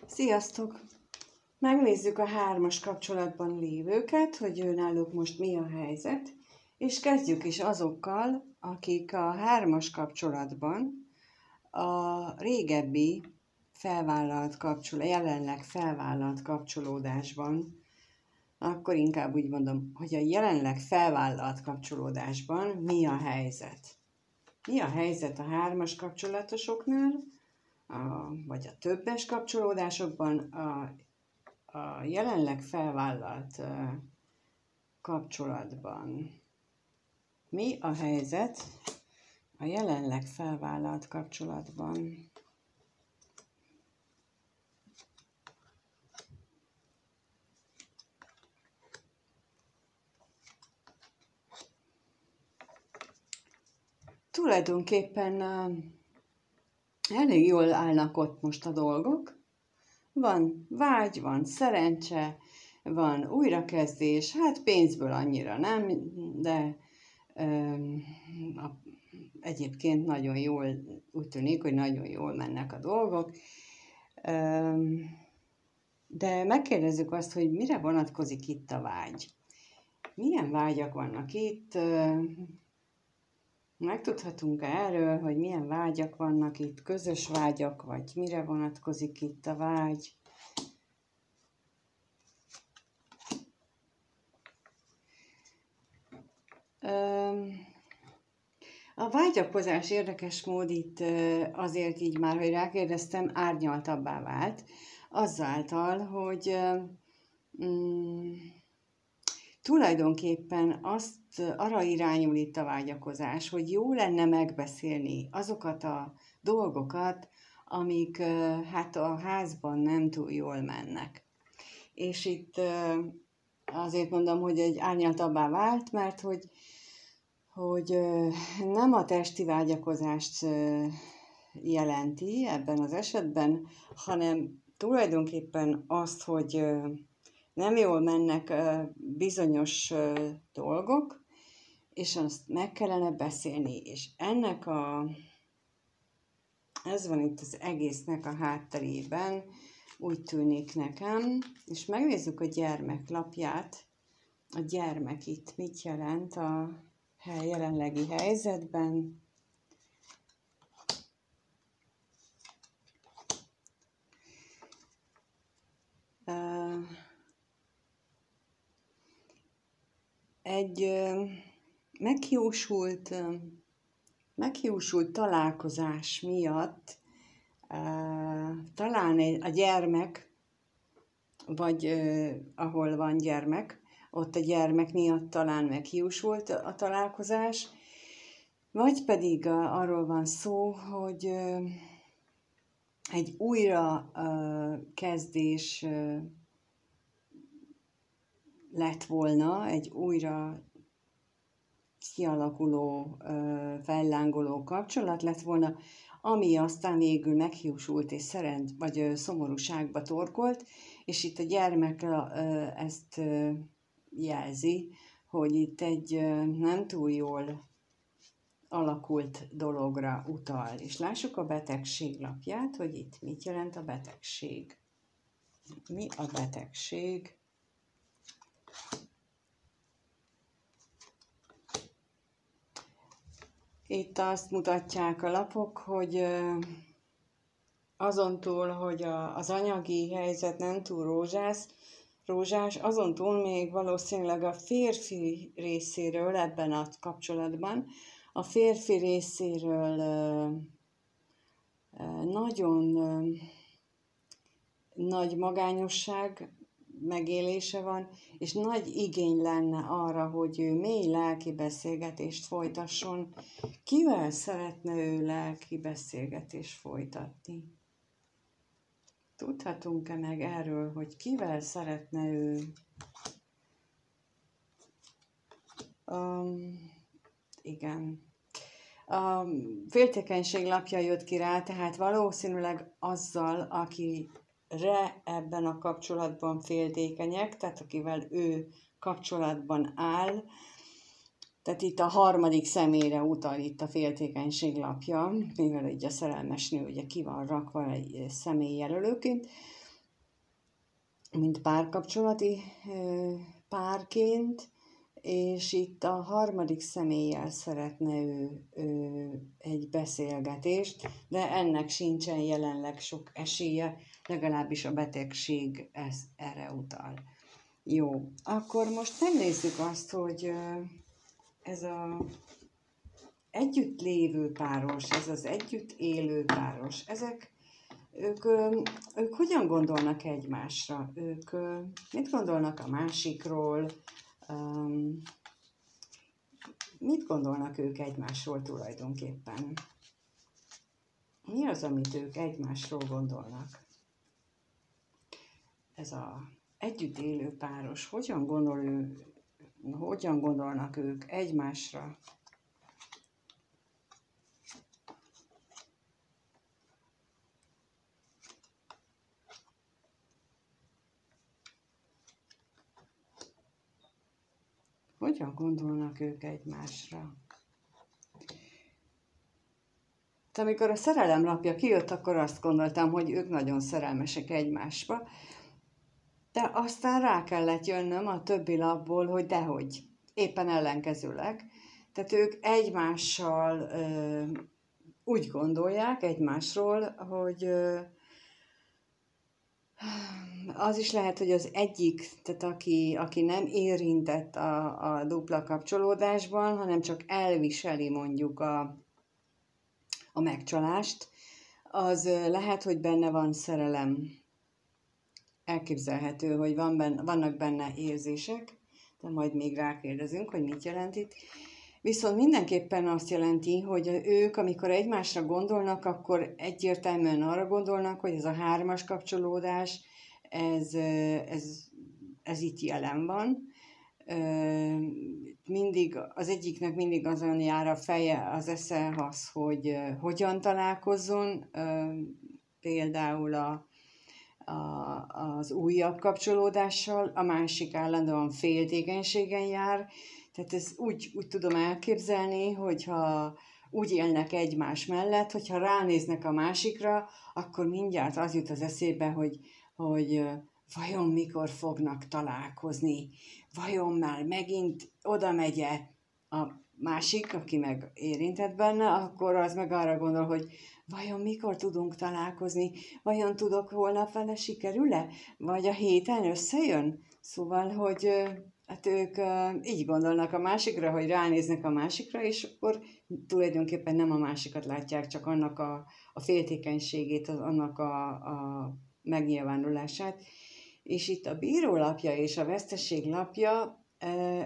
Sziasztok! Megnézzük a 3-as kapcsolatban lévőket, hogy náluk most mi a helyzet, és kezdjük is azokkal, akik a 3-as kapcsolatban a régebbi jelenleg felvállalt kapcsolódásban, akkor inkább úgy mondom, hogy a jelenleg felvállalt kapcsolódásban mi a helyzet. Mi a helyzet a 3-as kapcsolatosoknál, vagy a többes kapcsolódásokban, a jelenleg felvállalt kapcsolatban. Mi a helyzet a jelenleg felvállalt kapcsolatban? Tulajdonképpen elég jól állnak ott most a dolgok. Van vágy, van szerencse, van újrakezdés, hát pénzből annyira nem, de egyébként nagyon jól, úgy tűnik, hogy nagyon jól mennek a dolgok. De megkérdezzük azt, hogy mire vonatkozik itt a vágy. Milyen vágyak vannak itt? Megtudhatunk erről, hogy milyen vágyak vannak itt, közös vágyak, vagy mire vonatkozik itt a vágy? A vágyakozás érdekes mód itt azért így már, hogy rákérdeztem, árnyaltabbá vált, azáltal, hogy tulajdonképpen arra irányul itt a vágyakozás, hogy jó lenne megbeszélni azokat a dolgokat, amik hát a házban nem túl jól mennek. És itt azért mondom, hogy egy árnyaltabbá vált, mert hogy nem a testi vágyakozást jelenti ebben az esetben, hanem tulajdonképpen azt, hogy nem jól mennek bizonyos dolgok, és azt meg kellene beszélni, és ez van itt az egésznek a hátterében, úgy tűnik nekem, és megnézzük a gyermek lapját. A gyermek itt mit jelent a jelenlegi helyzetben. Egy meghiúsult találkozás miatt talán a gyermek, vagy ahol van gyermek, ott a gyermek miatt talán meghiúsult a találkozás, vagy pedig arról van szó, hogy egy újra kezdés lett volna, egy újra kialakuló, fellángoló kapcsolat lett volna, ami aztán végül meghiúsult és vagy szomorúságba torkolt, és itt a gyermek ezt jelzi, hogy itt egy nem túl jól alakult dologra utal. És lássuk a betegség lapját, hogy itt mit jelent a betegség. Mi a betegség? Itt azt mutatják a lapok, hogy azon túl, hogy az anyagi helyzet nem túl rózsás, azon túl még valószínűleg a férfi részéről ebben a kapcsolatban, a férfi részéről nagyon nagy magányosság megélése van, és nagy igény lenne arra, hogy ő mély lelki beszélgetést folytasson. Kivel szeretne ő lelki beszélgetést folytatni? Tudhatunk-e meg erről, hogy kivel szeretne ő? Igen. A féltékenység lapja jött ki rá, tehát valószínűleg azzal, akire ebben a kapcsolatban féltékenyek, tehát akivel ő kapcsolatban áll, tehát itt a harmadik személyre utal itt a féltékenység lapja, mivel így a szerelmes nő ugye ki van rakva egy személyjelölőként, mint párkapcsolati párként, és itt a harmadik személlyel szeretne ő egy beszélgetést, de ennek sincsen jelenleg sok esélye, legalábbis a betegség erre utal. Jó, akkor most megnézzük azt, hogy ez az együtt lévő páros, ez az együtt élő páros, ők hogyan gondolnak egymásra? Ők mit gondolnak a másikról? Mit gondolnak ők egymásról tulajdonképpen? Mi az, amit ők egymásról gondolnak? Ez az együtt élő páros, hogyan gondolnak ők egymásra? Hogyan gondolnak ők egymásra? De amikor a szerelem lapja kijött, akkor azt gondoltam, hogy ők nagyon szerelmesek egymásba, de aztán rá kellett jönnöm a többi lapból, hogy dehogy, éppen ellenkezőleg. Tehát ők egymással úgy gondolják egymásról, hogy az is lehet, hogy az egyik, tehát aki nem érintett a dupla kapcsolódásban, hanem csak elviseli mondjuk a megcsalást, az lehet, hogy benne van szerelem. Elképzelhető, hogy vannak benne érzések, de majd még rákérdezünk, hogy mit jelent itt. Viszont mindenképpen azt jelenti, hogy ők, amikor egymásra gondolnak, akkor egyértelműen arra gondolnak, hogy ez a hármas kapcsolódás, ez itt jelen van. Mindig, az egyiknek mindig azon jár a feje, az esze az, hogy hogyan találkozzon, például az újabb kapcsolódással, a másik állandóan féltékenységen jár. Tehát ez úgy tudom elképzelni, hogyha úgy élnek egymás mellett, hogyha ránéznek a másikra, akkor mindjárt az jut az eszébe, hogy vajon mikor fognak találkozni, vajon már megint oda megye a másik, aki meg érintett benne, akkor az meg arra gondol, hogy vajon mikor tudunk találkozni, vajon tudok holnap vele, sikerül-e, vagy a héten összejön? Szóval, hogy hát ők így gondolnak a másikra, hogy ránéznek a másikra, és akkor tulajdonképpen nem a másikat látják, csak annak a féltékenységét, annak a megnyilvánulását. És itt a bírólapja és a veszteség lapja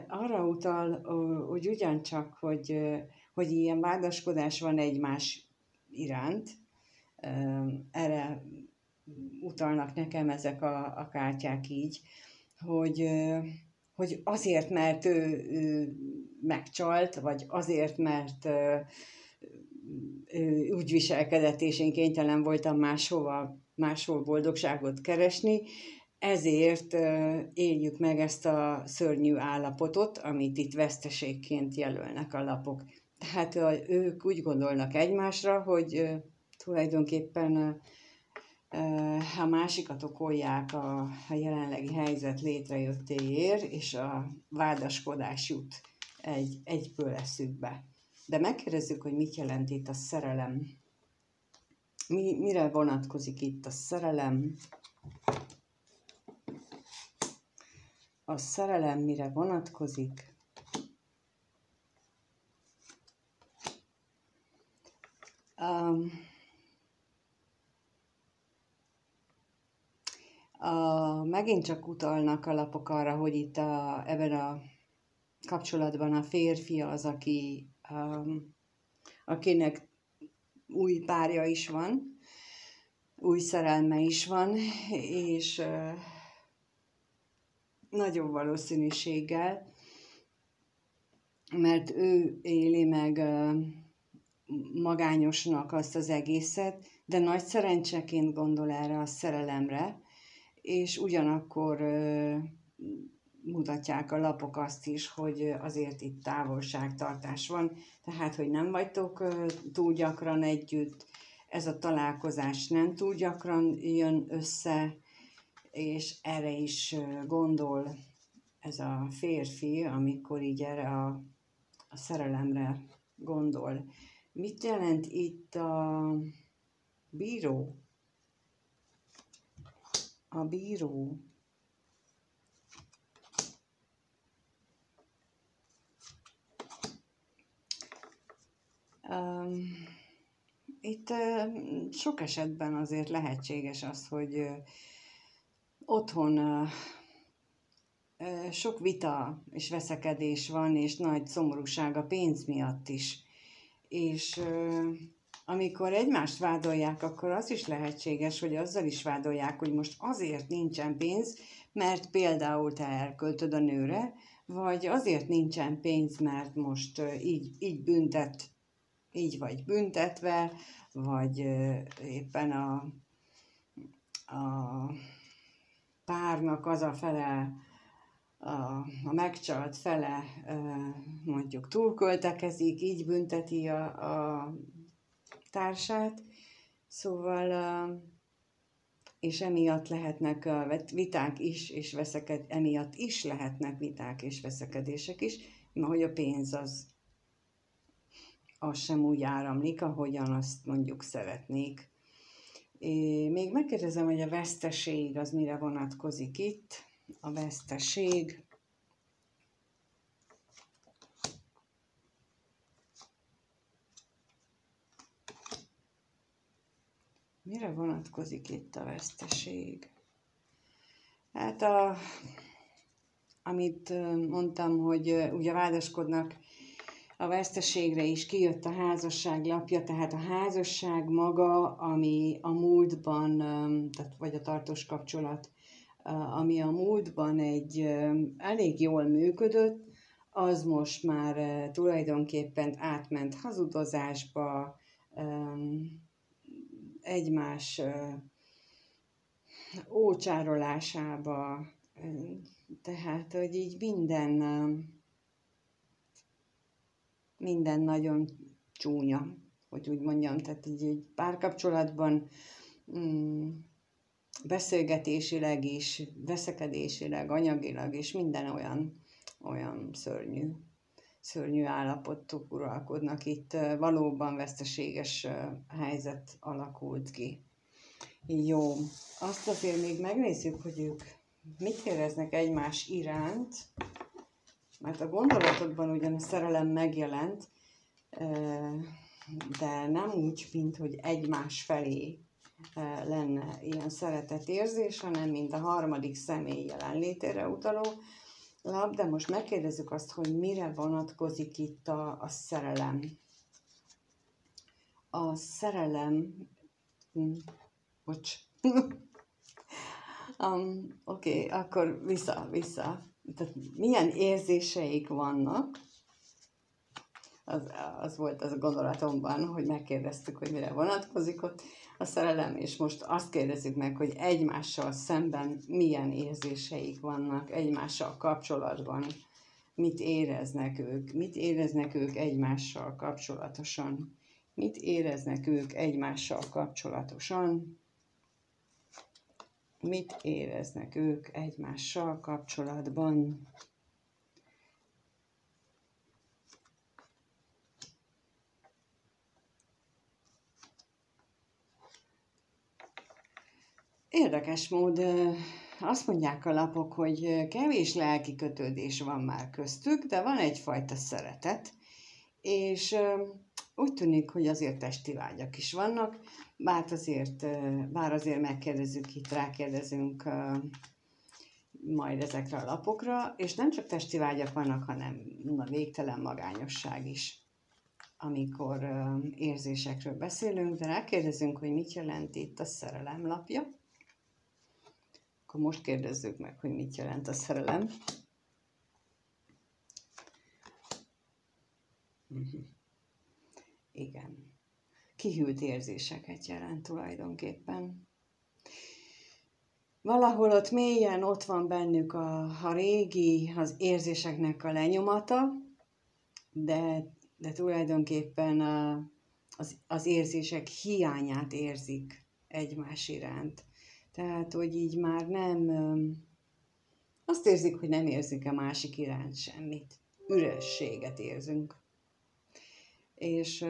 arra utal, hogy ugyancsak, hogy ilyen vádaskodás van egymás iránt. Erre utalnak nekem ezek a kártyák így, hogy azért, mert ő megcsalt, vagy azért, mert ő úgy viselkedett, és én kénytelen voltam máshol boldogságot keresni, ezért éljük meg ezt a szörnyű állapotot, amit itt veszteségként jelölnek a lapok. Tehát ők úgy gondolnak egymásra, hogy tulajdonképpen a másikat okolják a jelenlegi helyzet létrejöttéért, és a vádaskodás jut egyből eszükbe. De megkérdezzük, hogy mit jelent itt a szerelem. Mire vonatkozik itt a szerelem? A szerelem mire vonatkozik? Megint csak utalnak a lapok arra, hogy itt ebben a kapcsolatban a férfi az, akinek új párja is van, új szerelme is van, és nagyobb valószínűséggel, mert ő éli meg magányosnak azt az egészet, de nagy szerencseként gondol erre a szerelemre, és ugyanakkor mutatják a lapok azt is, hogy azért itt távolságtartás van, tehát, hogy nem vagytok túl gyakran együtt, ez a találkozás nem túl gyakran jön össze, és erre is gondol ez a férfi, amikor így erre a szerelemre gondol. Mit jelent itt a bíró? A bíró. Itt sok esetben azért lehetséges az, hogy otthon sok vita és veszekedés van, és nagy szomorúság a pénz miatt is. És amikor egymást vádolják, akkor az is lehetséges, hogy azzal is vádolják, hogy most azért nincsen pénz, mert például te elköltöd a nőre, vagy azért nincsen pénz, mert most így vagy büntetve, vagy éppen a párnak az a fele, a megcsalt fele mondjuk túlköltekezik, így bünteti a társát, szóval és emiatt lehetnek viták is, és emiatt is lehetnek viták és veszekedések is, mert hogy a pénz az sem úgy áramlik, ahogyan azt mondjuk szeretnék. Még megkérdezem, hogy a veszteség az mire vonatkozik itt. A veszteség. Mire vonatkozik itt a veszteség? Hát amit mondtam, hogy ugye vádaskodnak a veszteségre is, kijött a házasság lapja, tehát a házasság maga, ami a múltban, vagy a tartós kapcsolat, ami a múltban egy elég jól működött, az most már tulajdonképpen átment hazudozásba, egymás ócsárolásába, tehát, hogy így minden nagyon csúnya, hogy úgy mondjam, tehát így egy párkapcsolatban beszélgetésileg is, veszekedésileg, anyagilag is minden olyan szörnyű állapotok uralkodnak. Itt valóban veszteséges helyzet alakult ki. Jó, azt azért még megnézzük, hogy ők mit éreznek egymás iránt, mert a gondolatokban ugyan a szerelem megjelent, de nem úgy, mint hogy egymás felé lenne ilyen szeretetérzés, hanem mint a harmadik személy jelenlétére utaló lap, de most megkérdezzük azt, hogy mire vonatkozik itt a szerelem. A szerelem... Oké, akkor vissza. Tehát milyen érzéseik vannak? Az volt az a gondolatomban, hogy megkérdeztük, hogy mire vonatkozik ott a szerelem, és most azt kérdezzük meg, hogy egymással szemben milyen érzéseik vannak, egymással kapcsolatban, mit éreznek ők egymással kapcsolatosan, mit éreznek ők egymással kapcsolatosan, mit éreznek ők egymással kapcsolatban. Érdekes mód, azt mondják a lapok, hogy kevés lelki kötődés van már köztük, de van egyfajta szeretet, és úgy tűnik, hogy azért testi vágyak is vannak, bár azért megkérdezzük itt, rákérdezünk majd ezekre a lapokra, és nem csak testi vágyak vannak, hanem a végtelen magányosság is, amikor érzésekről beszélünk, de rákérdezünk, hogy mit jelent itt a szerelem lapja. Akkor most kérdezzük meg, hogy mit jelent a szerelem. Igen. Kihűlt érzéseket jelent tulajdonképpen. Valahol ott mélyen ott van bennük a régi, az érzéseknek a lenyomata, de tulajdonképpen az érzések hiányát érzik egymás iránt. Tehát, hogy így már nem, azt érzik, hogy nem érzik a másik iránt semmit. Ürességet érzünk. És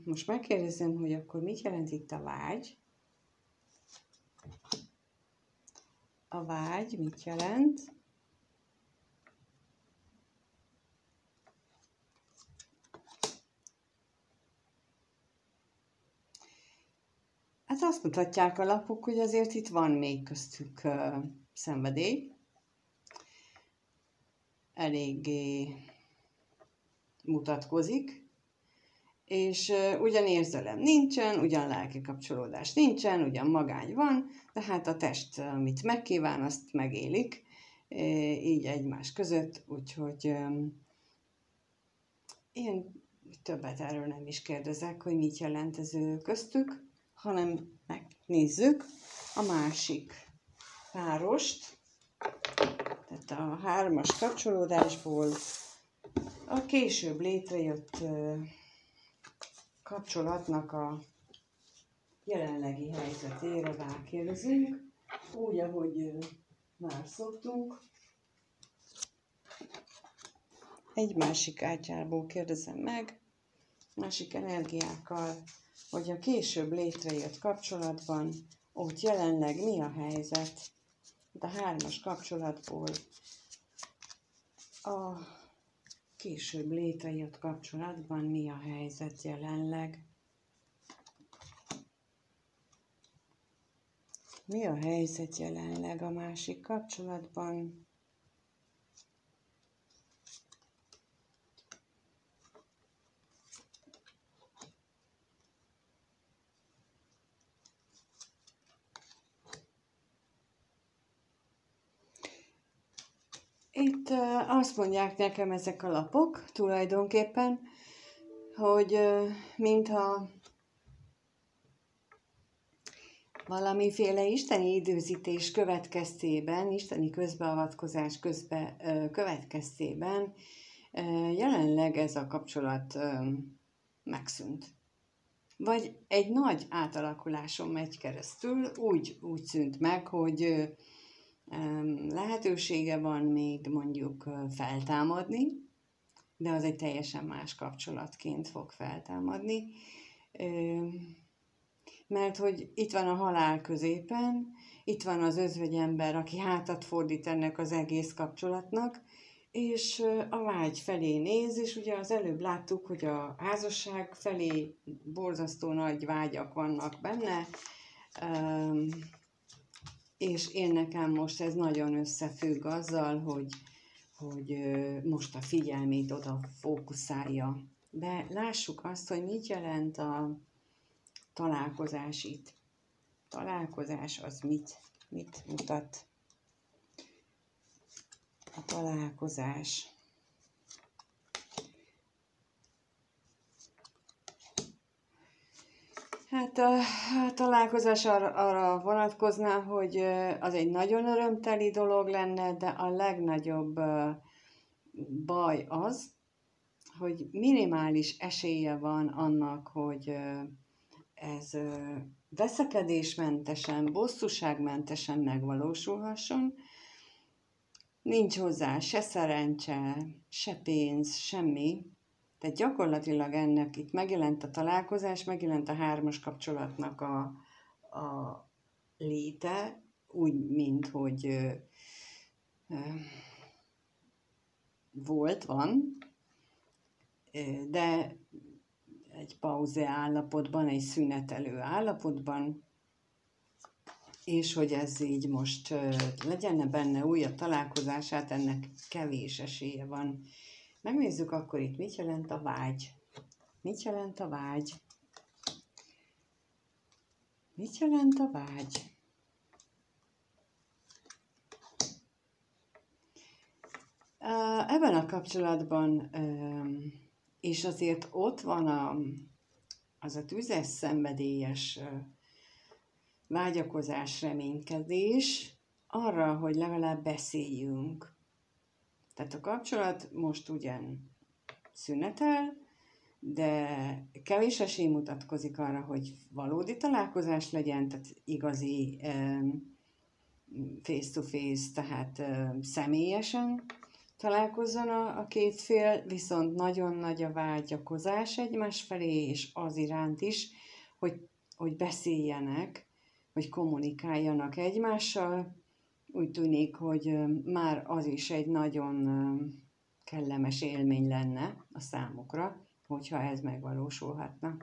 most megkérdezem, hogy akkor mit jelent itt a vágy? A vágy mit jelent? Hát azt mutatják a lapok, hogy azért itt van még köztük szenvedély. Eléggé mutatkozik. És ugyan érzelem nincsen, ugyan lelki kapcsolódás nincsen, ugyan magány van, de hát a test, amit megkíván, azt megélik, így egymás között, úgyhogy én többet erről nem is kérdezek, hogy mit jelent ez köztük, hanem megnézzük a másik párost, tehát a 3-as kapcsolódásból a később létrejött kapcsolatnak a jelenlegi helyzetére rákérdezünk, úgy, ahogy már szoktunk. Egy másik kártyából kérdezem meg, másik energiákkal, hogy a később létrejött kapcsolatban ott jelenleg mi a helyzet, de a 3-as kapcsolatból a később létrejött kapcsolatban mi a helyzet jelenleg. Mi a helyzet jelenleg a másik kapcsolatban? Itt azt mondják nekem ezek a lapok tulajdonképpen, hogy mintha valamiféle isteni időzítés következtében, isteni közbeavatkozás következtében jelenleg ez a kapcsolat megszűnt. Vagy egy nagy átalakuláson megy keresztül, úgy szűnt meg, hogy lehetősége van még mondjuk feltámadni, de az egy teljesen más kapcsolatként fog feltámadni, mert hogy itt van a halál középen, itt van az özvegyember, aki hátat fordít ennek az egész kapcsolatnak, és a vágy felé néz, és ugye az előbb láttuk, hogy a házasság felé borzasztó nagy vágyak vannak benne, és én nekem most ez nagyon összefügg azzal, hogy most a figyelmét oda fókuszálja. De lássuk azt, hogy mit jelent a találkozás itt. Találkozás az mit mutat? A találkozás. Hát a találkozás arra vonatkozna, hogy az egy nagyon örömteli dolog lenne, de a legnagyobb baj az, hogy minimális esélye van annak, hogy ez veszekedésmentesen, bosszúságmentesen megvalósulhasson. Nincs hozzá se szerencse, se pénz, semmi. Tehát gyakorlatilag ennek itt megjelent a találkozás, megjelent a 3-as kapcsolatnak a léte, úgy, mint hogy van, de egy pauze állapotban, egy szünetelő állapotban, és hogy ez így most legyen benne újabb találkozását, ennek kevés esélye van. Megnézzük akkor itt, mit jelent a vágy. Mit jelent a vágy? Mit jelent a vágy? Ebben a kapcsolatban, és azért ott van az a tüzes, szenvedélyes vágyakozás, reménykedés arra, hogy legalább beszéljünk. Tehát a kapcsolat most ugyan szünetel, de kevés esély mutatkozik arra, hogy valódi találkozás legyen, tehát igazi face-to-face, tehát személyesen találkozzon a két fél, viszont nagyon nagy a vágyakozás egymás felé, és az iránt is, hogy beszéljenek, hogy kommunikáljanak egymással. Úgy tűnik, hogy már az is egy nagyon kellemes élmény lenne a számukra, hogyha ez megvalósulhatna.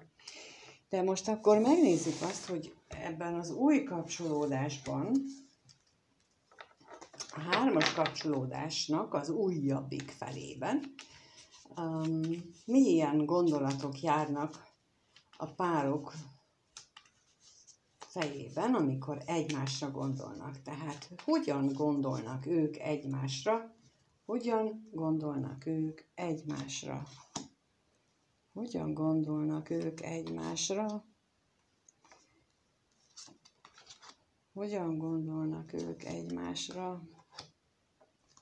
De most akkor megnézzük azt, hogy ebben az új kapcsolódásban, a 3-as kapcsolódásnak az újabbik felében milyen gondolatok járnak a párok fejében, amikor egymásra gondolnak. Tehát hogyan gondolnak ők egymásra? Hogyan gondolnak ők egymásra? Hogyan gondolnak ők egymásra? Hogyan gondolnak ők egymásra,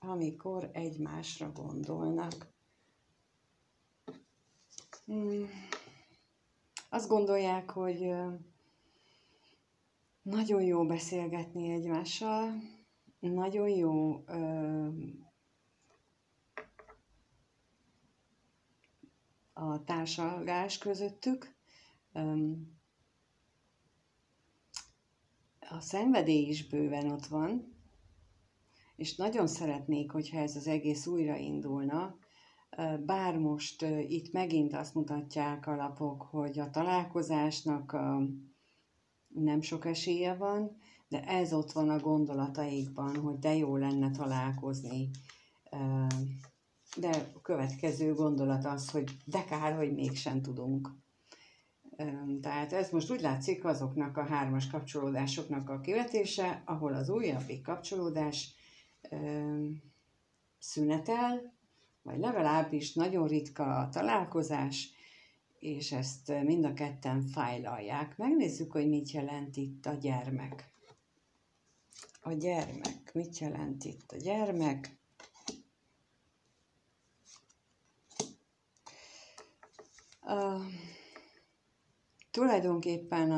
amikor egymásra gondolnak? Azt gondolják, hogy nagyon jó beszélgetni egymással, nagyon jó a társalgás közöttük, a szenvedély is bőven ott van, és nagyon szeretnék, hogyha ez az egész újraindulna, bár most itt megint azt mutatják a lapok, hogy a találkozásnak nem sok esélye van, de ez ott van a gondolataikban, hogy de jó lenne találkozni. De a következő gondolat az, hogy de kár, hogy mégsem tudunk. Tehát ez most úgy látszik azoknak a 3-as kapcsolódásoknak a kivetése, ahol az újabbik kapcsolódás szünetel, vagy legalábbis nagyon ritka a találkozás, és ezt mind a ketten fájlalják. Megnézzük, hogy mit jelent itt a gyermek. A gyermek. Mit jelent itt a gyermek? Tulajdonképpen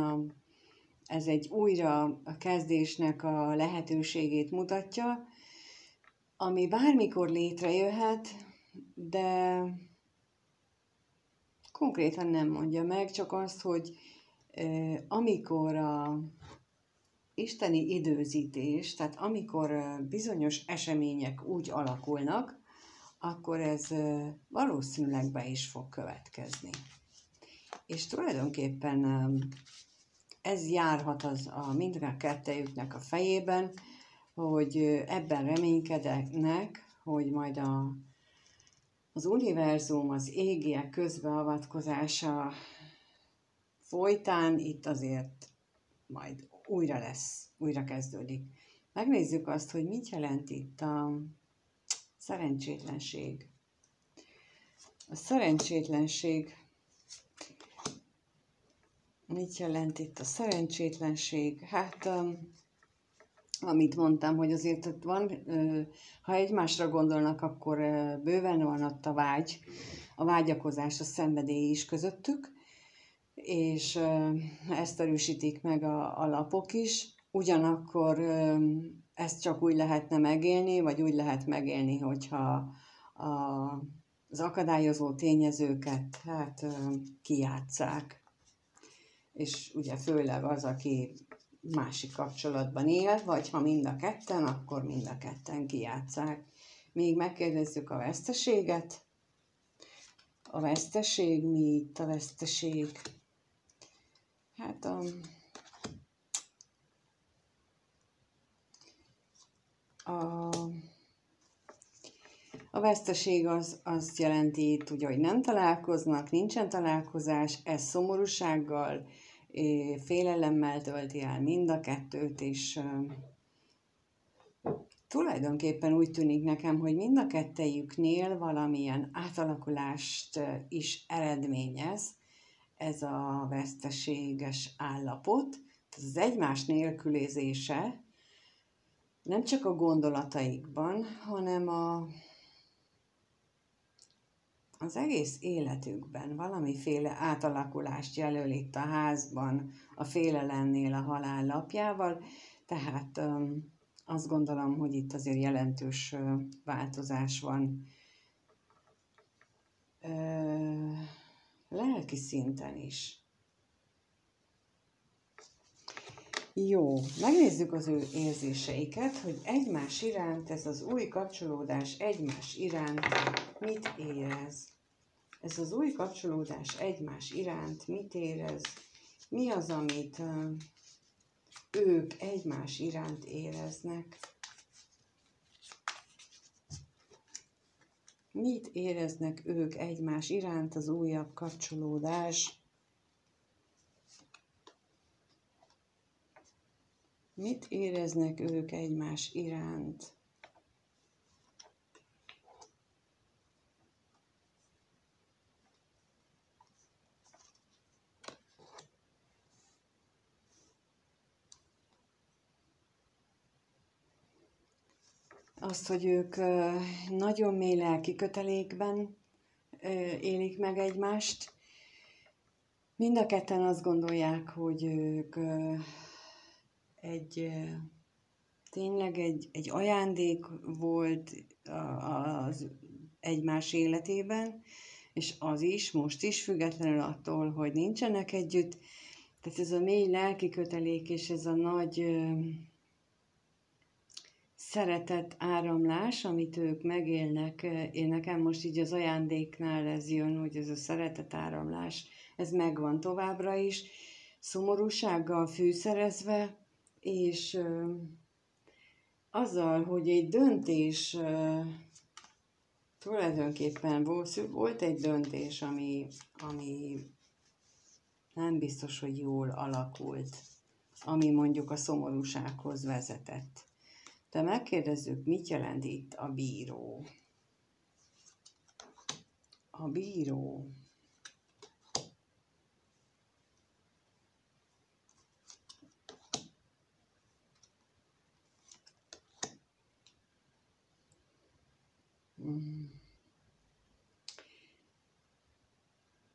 ez egy újra a kezdésnek a lehetőségét mutatja, ami bármikor létrejöhet, de konkrétan nem mondja meg, csak azt, hogy amikor a isteni időzítés, tehát amikor bizonyos események úgy alakulnak, akkor ez valószínűleg be is fog következni. És tulajdonképpen ez járhat a mindkettejüknek a fejében, hogy ebben reménykednek, hogy majd az univerzum, az égiek közbeavatkozása folytán itt azért majd újra kezdődik. Megnézzük azt, hogy mit jelent itt a szerencsétlenség. A szerencsétlenség. Mit jelent itt a szerencsétlenség? Hát, amit mondtam, hogy azért ott van, ha egymásra gondolnak, akkor bőven van ott a vágyakozás, a szenvedély is közöttük, és ezt erősítik meg a lapok is. Ugyanakkor ezt csak úgy lehetne megélni, vagy úgy lehet megélni, hogyha az akadályozó tényezőket kijátsszák. És ugye főleg az, aki másik kapcsolatban él, vagy ha mind a ketten, akkor mind a ketten kijátsszák. Még megkérdezzük a veszteséget. A veszteség, mi itt a veszteség? Hát a veszteség az azt jelenti itt, ugye, hogy nem találkoznak, nincsen találkozás, ez szomorúsággal, félelemmel tölti el mind a kettőt, és tulajdonképpen úgy tűnik nekem, hogy mind a kettejüknél valamilyen átalakulást is eredményez ez a veszteséges állapot. Az egymás nélkülözése nem csak a gondolataikban, hanem az egész életükben valamiféle átalakulást jelöl itt a házban, a félelemnél a halál lapjával, tehát azt gondolom, hogy itt azért jelentős változás van. Lelki szinten is. Jó, megnézzük az ő érzéseiket, hogy egymás iránt, ez az új kapcsolódás egymás iránt mit érez. Ez az új kapcsolódás egymás iránt mit érez? Mi az, amit ők egymás iránt éreznek? Mit éreznek ők egymás iránt az újabb kapcsolódás? Mit éreznek ők egymás iránt? Azt, hogy ők nagyon mély lelki kötelékben élik meg egymást. Mind a ketten azt gondolják, hogy ők tényleg egy ajándék volt az egymás életében, és az is, most is, függetlenül attól, hogy nincsenek együtt. Tehát ez a mély lelki kötelék és ez a nagy szeretet áramlás, amit ők megélnek, én nekem most így az ajándéknál ez jön, hogy ez a szeretet áramlás, ez megvan továbbra is, szomorúsággal fűszerezve, és azzal, hogy egy döntés, tulajdonképpen volt egy döntés, ami nem biztos, hogy jól alakult, ami mondjuk a szomorúsághoz vezetett. De megkérdezzük, mit jelent itt a bíró? A bíró.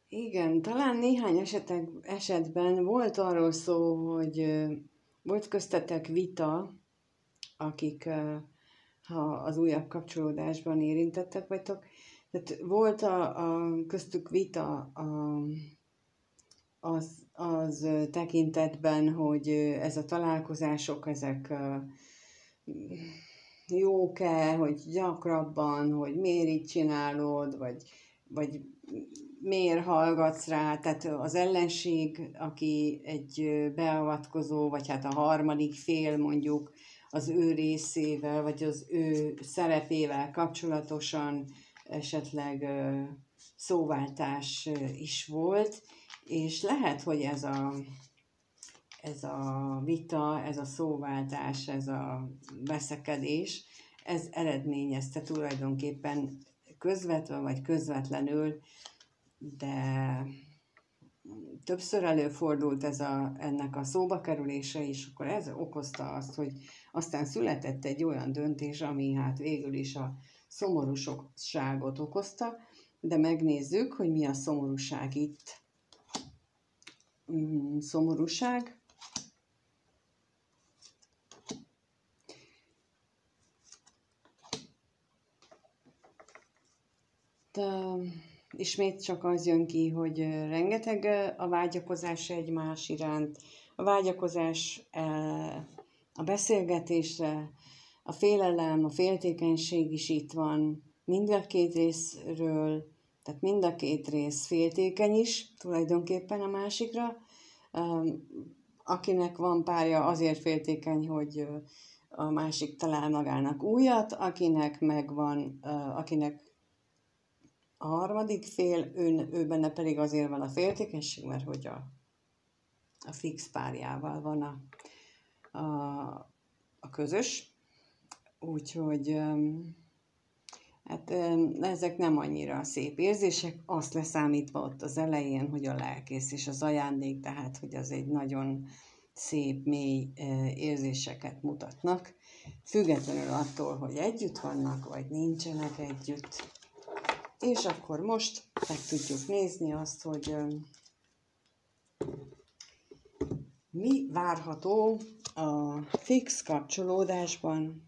Igen, talán néhány esetben volt arról szó, hogy volt köztetek vita, akik ha az újabb kapcsolódásban érintettek vagytok. Tehát volt köztük vita az tekintetben, hogy ez a találkozások, ezek jók-e, hogy gyakrabban, hogy miért így csinálod, vagy miért hallgatsz rá, tehát az ellenség, aki egy beavatkozó, vagy hát a harmadik fél mondjuk, az ő részével, vagy az ő szerepével kapcsolatosan esetleg szóváltás is volt, és lehet, hogy ez a vita, ez a szóváltás, ez a veszekedés, ez eredményezte tulajdonképpen közvetve vagy közvetlenül, de többször előfordult ennek a szóba kerülése, és akkor ez okozta azt, hogy aztán született egy olyan döntés, ami hát végül is a szomorúságot okozta, de megnézzük, hogy mi a szomorúság itt. Szomorúság. Ismét csak az jön ki, hogy rengeteg a vágyakozás egymás iránt, a vágyakozás a beszélgetésre, a félelem, a féltékenység is itt van mind a két részről, tehát mind a két rész féltékeny is tulajdonképpen a másikra. Akinek van párja, azért féltékeny, hogy a másik talál magának újat, akinek megvan, akinek a harmadik fél, ő benne pedig azért van a féltékenység, mert hogy a fix párjával van a közös. Úgyhogy hát ezek nem annyira szép érzések, azt leszámítva ott az elején, hogy a lelkész és az ajándék, tehát hogy az egy nagyon szép, mély érzéseket mutatnak, függetlenül attól, hogy együtt vannak, vagy nincsenek együtt. És akkor most meg tudjuk nézni azt, hogy mi várható a fix kapcsolódásban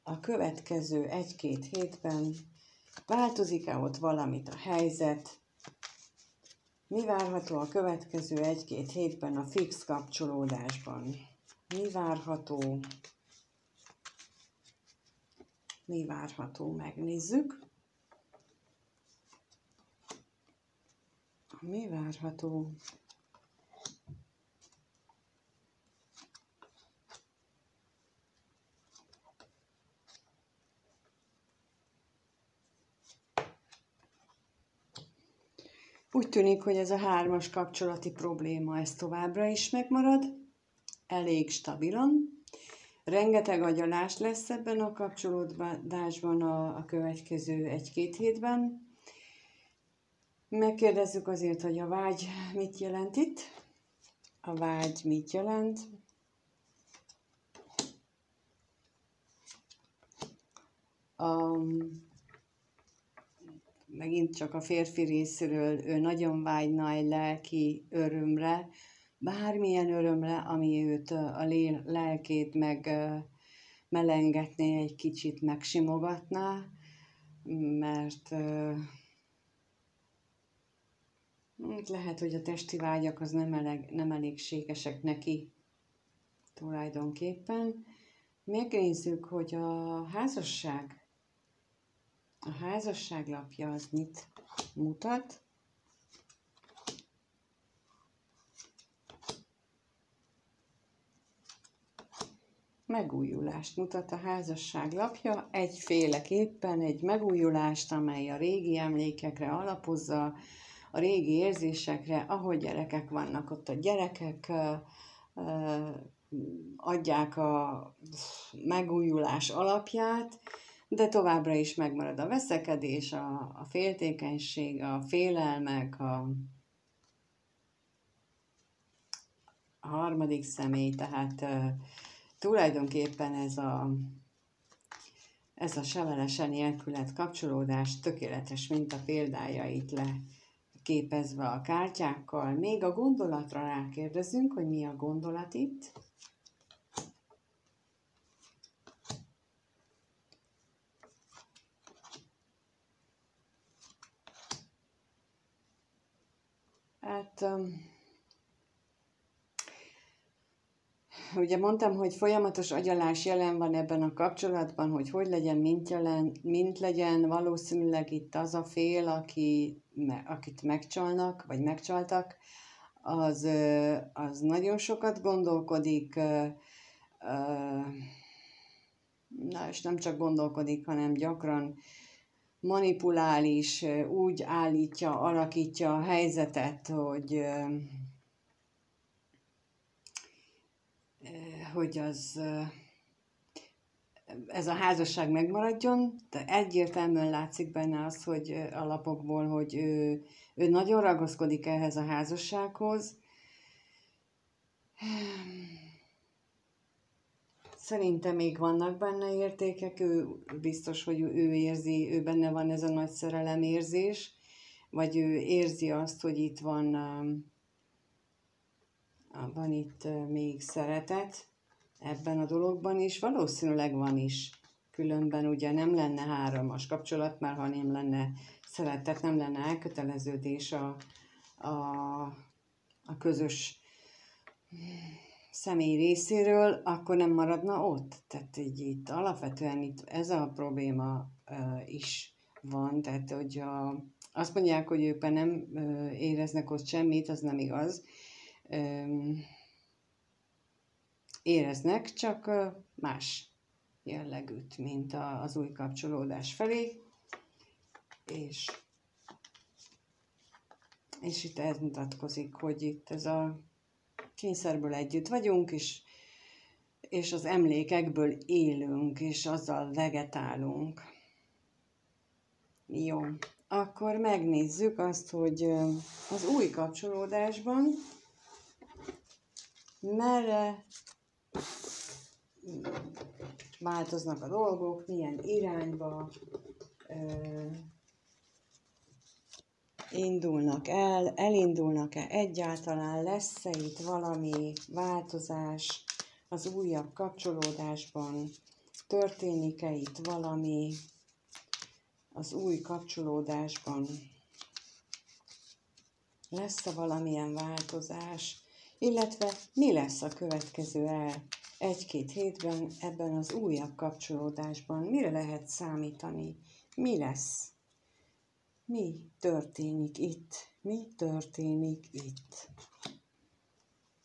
a következő 1-2 hétben változik-e ott valamit a helyzet? Mi várható a következő 1-2 hétben a fix kapcsolódásban? Mi várható? Mi várható? Megnézzük. Mi várható? Úgy tűnik, hogy ez a 3-as kapcsolati probléma, ez továbbra is megmarad, elég stabilan. Rengeteg agyalás lesz ebben a kapcsolódásban a következő 1-2 hétben. Megkérdezzük azért, hogy a vágy mit jelent itt. A vágy mit jelent? Megint csak a férfi részéről ő nagyon vágyna egy lelki örömre, bármilyen örömre, ami őt a lelkét melengetné, egy kicsit megsimogatná, mert lehet, hogy a testi vágyak az nem elégségesek neki tulajdonképpen. Megnézzük, hogy a házasság lapja az mit mutat. Megújulást mutat a házasság lapja, egyféleképpen egy megújulást, amely a régi emlékekre alapozza, a régi érzésekre, ahogy gyerekek vannak, ott a gyerekek adják a megújulás alapját, de továbbra is megmarad a veszekedés, a féltékenység, a félelmek, a harmadik személy, tehát tulajdonképpen ez a sevelesen nélkület kapcsolódás tökéletes minta példája itt leképezve a kártyákkal. Még a gondolatra rákérdezünk, hogy mi a gondolat itt. Hát, ugye mondtam, hogy folyamatos agyalás jelen van ebben a kapcsolatban, hogy legyen, mint legyen, valószínűleg itt az a fél, akit megcsalnak, vagy megcsaltak, az nagyon sokat gondolkodik, és nem csak gondolkodik, hanem gyakran manipulál is, úgy alakítja a helyzetet, hogy ez a házasság megmaradjon, de egyértelműen látszik benne az, hogy a lapokból, hogy ő nagyon ragaszkodik ehhez a házassághoz. Szerintem még vannak benne értékek, ő biztos, hogy ő érzi, ő benne van ez a nagy szerelemérzés, vagy ő érzi azt, hogy itt van itt még szeretet ebben a dologban is, valószínűleg van is. Különben ugye nem lenne 3-as kapcsolat, mert ha nem lenne szeretet, nem lenne elköteleződés a közös személy részéről, akkor nem maradna ott. Tehát itt alapvetően itt ez a probléma is van, tehát hogy azt mondják, hogy ők nem éreznek ott semmit, az nem igaz. Éreznek, csak más jellegűt, mint az új kapcsolódás felé, és itt ez mutatkozik, hogy itt ez a kényszerből együtt vagyunk, és az emlékekből élünk, és azzal vegetálunk. Jó, akkor megnézzük azt, hogy az új kapcsolódásban merre változnak a dolgok, milyen irányba indulnak el, elindulnak-e egyáltalán, lesz-e itt valami változás, az újabb kapcsolódásban? Történik-e itt valami az új kapcsolódásban? Lesz-e valamilyen változás? Illetve mi lesz a következő 1-2 hétben ebben az újabb kapcsolódásban? Mire lehet számítani? Mi lesz? Mi történik itt? Mi történik itt?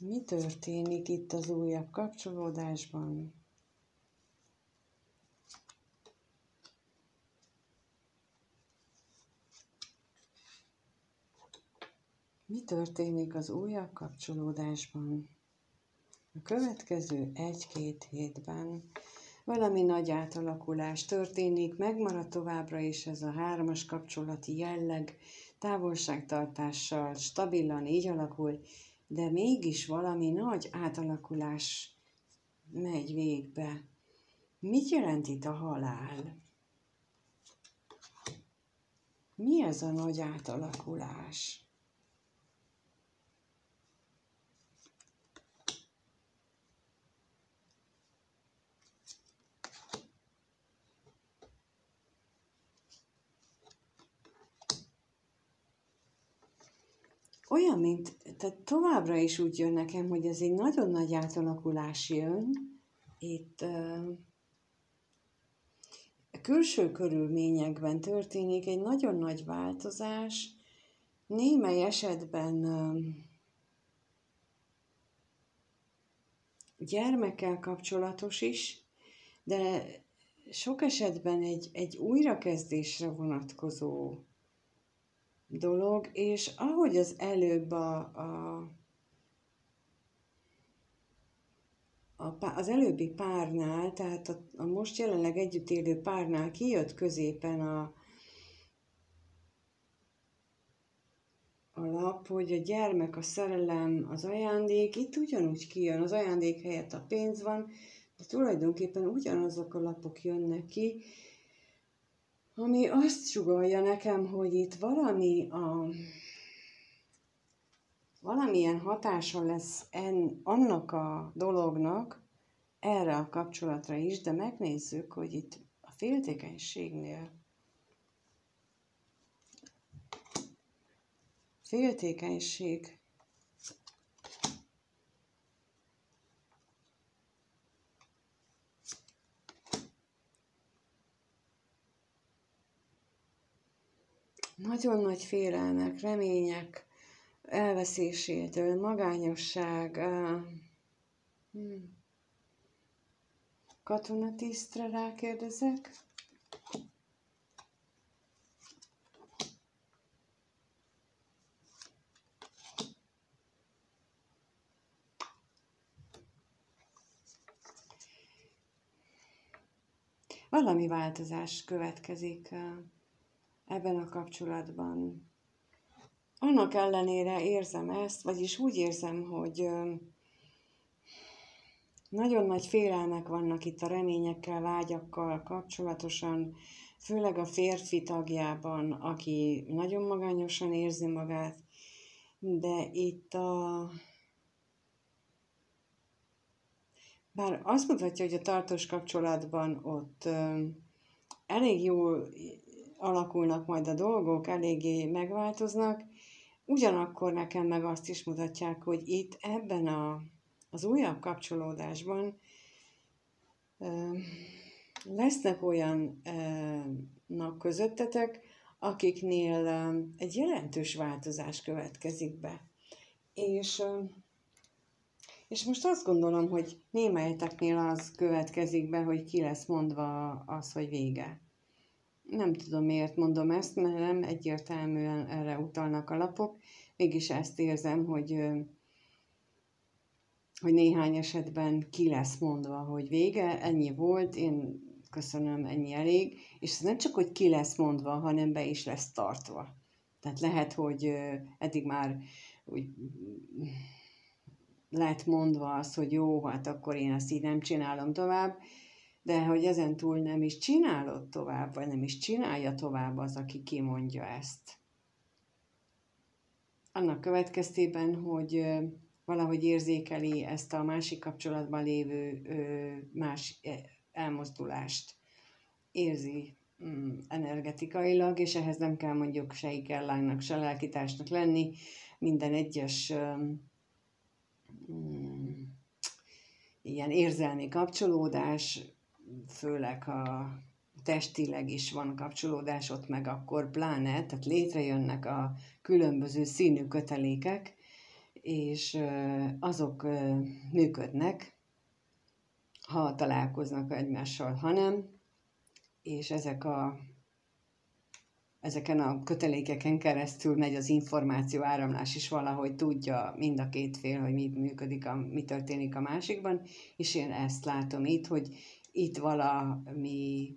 Mi történik itt az újabb kapcsolódásban? Mi történik az újabb kapcsolódásban? A következő 1-2 hétben valami nagy átalakulás történik, megmarad továbbra is ez a 3-as kapcsolati jelleg, távolságtartással, stabilan így alakul, de mégis valami nagy átalakulás megy végbe. Mit jelent itt a halál? Mi ez a nagy átalakulás? Olyan, tehát továbbra is úgy jön nekem, hogy ez egy nagyon nagy átalakulás jön. Itt külső körülményekben történik egy nagyon nagy változás, némely esetben gyermekkel kapcsolatos is, de sok esetben egy újrakezdésre vonatkozó dolog, és ahogy az előbb az előbbi párnál, tehát a most jelenleg együtt élő párnál kijött középen a lap, hogy a gyermek, a szerelem, az ajándék, itt ugyanúgy kijön, az ajándék helyett a pénz van, de tulajdonképpen ugyanazok a lapok jönnek ki, ami azt sugallja nekem, hogy itt valamilyen hatása lesz annak a dolognak, erre a kapcsolatra is, de megnézzük, hogy itt a féltékenység nagyon nagy félelmek, remények elveszésétől, magányosság, katonatisztre rákérdezek. Valami változás következik ebben a kapcsolatban. Annak ellenére érzem ezt, vagyis úgy érzem, hogy nagyon nagy félelmek vannak itt a reményekkel, vágyakkal kapcsolatosan, főleg a férfi tagjában, aki nagyon magányosan érzi magát, de itt bár azt mutatja, hogy a tartós kapcsolatban ott elég jól alakulnak majd a dolgok, eléggé megváltoznak, ugyanakkor nekem meg azt is mutatják, hogy itt ebben az újabb kapcsolódásban lesznek olyannak közöttetek, akiknél egy jelentős változás következik be. És most azt gondolom, hogy némelyeteknél az következik be, hogy ki lesz mondva az, hogy vége. Nem tudom, miért mondom ezt, mert nem egyértelműen erre utalnak a lapok. Mégis ezt érzem, hogy néhány esetben ki lesz mondva, hogy vége, ennyi volt, én köszönöm, ennyi elég. És ez nem csak, hogy ki lesz mondva, hanem be is lesz tartva. Tehát lehet, hogy eddig már úgy lett mondva az, hogy jó, hát akkor én ezt így nem csinálom tovább, de hogy ezen túl nem is csinálod tovább, vagy nem is csinálja tovább az, aki kimondja ezt. Annak következtében, hogy valahogy érzékeli ezt a másik kapcsolatban lévő más elmozdulást. Érzi energetikailag, és ehhez nem kell mondjuk se ikerlánynak, se lelkitársnak lenni. Minden egyes ilyen érzelmi kapcsolódás, főleg ha testileg is van kapcsolódás, ott meg akkor pláne, tehát létrejönnek a különböző színű kötelékek, és azok működnek, ha találkoznak egymással, ha nem, és ezeken a kötelékeken keresztül megy az információ áramlás is, valahogy tudja mind a két fél, hogy mi történik a másikban, és én ezt látom itt, hogy itt valami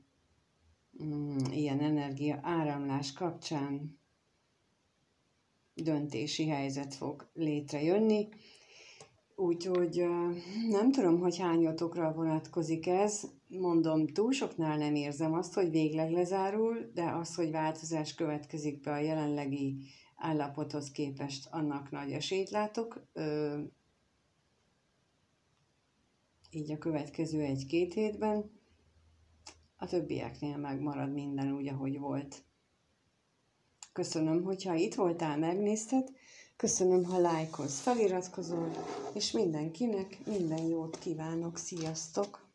ilyen energia áramlás kapcsán döntési helyzet fog létrejönni. Úgyhogy nem tudom, hogy hányatokra vonatkozik ez. Mondom, túl soknál nem érzem azt, hogy végleg lezárul, de az, hogy változás következik be a jelenlegi állapothoz képest, annak nagy esélyt látok. Így a következő 1-2 hétben. A többieknél megmarad minden úgy, ahogy volt. Köszönöm, hogyha itt voltál, megnézted. Köszönöm, ha lájkolsz, feliratkozol, és mindenkinek minden jót kívánok. Sziasztok!